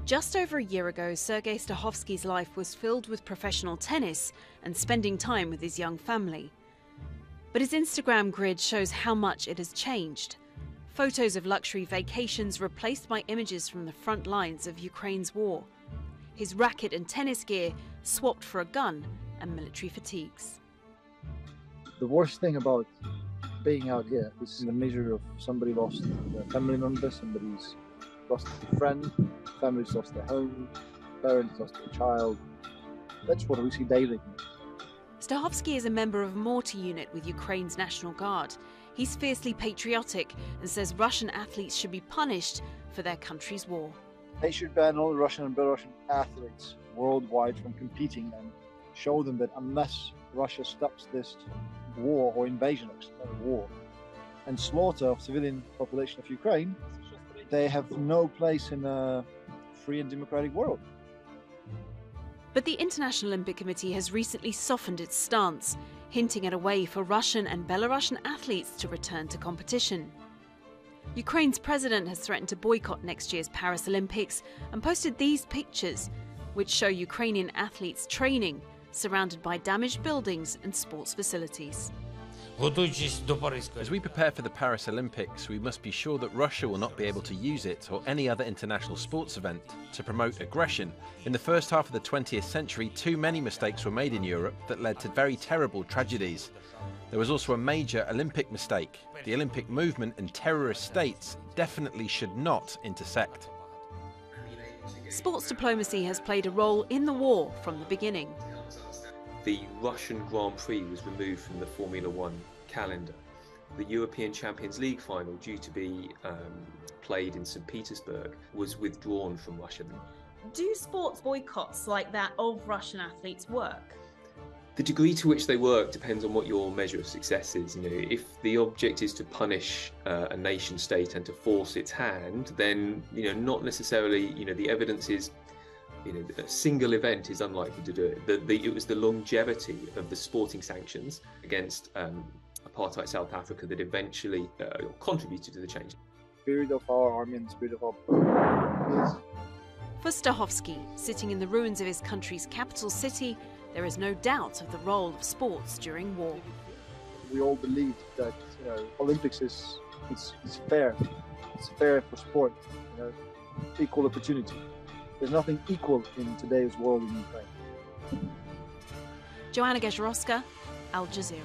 Just over a year ago, Sergeiy Stakhovsky's life was filled with professional tennis and spending time with his young family. But his Instagram grid shows how much it has changed. Photos of luxury vacations replaced by images from the front lines of Ukraine's war. His racket and tennis gear swapped for a gun and military fatigues. The worst thing about being out here is the measure of somebody lost a family member, somebody's lost a friend, families lost their home, parents lost their child. That's what we see daily. Stakhovsky is a member of a mortar unit with Ukraine's National Guard. He's fiercely patriotic and says Russian athletes should be punished for their country's war. They should ban all Russian and Belarusian athletes worldwide from competing and show them that unless Russia stops this war or invasion of war and slaughter of civilian population of Ukraine, they have no place in a free and democratic world. But the International Olympic Committee has recently softened its stance, hinting at a way for Russian and Belarusian athletes to return to competition. Ukraine's president has threatened to boycott next year's Paris Olympics and posted these pictures, which show Ukrainian athletes training, surrounded by damaged buildings and sports facilities. As we prepare for the Paris Olympics, we must be sure that Russia will not be able to use it or any other international sports event to promote aggression. In the first half of the 20th century, too many mistakes were made in Europe that led to very terrible tragedies. There was also a major Olympic mistake. The Olympic movement and terrorist states definitely should not intersect. Sports diplomacy has played a role in the war from the beginning. The Russian Grand Prix was removed from the Formula One calendar. The European Champions League final, due to be played in St. Petersburg, was withdrawn from Russia. Do sports boycotts like that of Russian athletes work? The degree to which they work depends on what your measure of success is. If the object is to punish a nation state and to force its hand, then not necessarily. The evidence is. A single event is unlikely to do it. It was the longevity of the sporting sanctions against apartheid South Africa that eventually contributed to the change. The spirit of our army and the spirit of our is. For Stakhovsky, sitting in the ruins of his country's capital city, there is no doubt of the role of sports during war. We all believe that Olympics is fair. It's fair for sport. Equal opportunity. There's nothing equal in today's world in Ukraine. Joanna, Gasiorowska, Al Jazeera.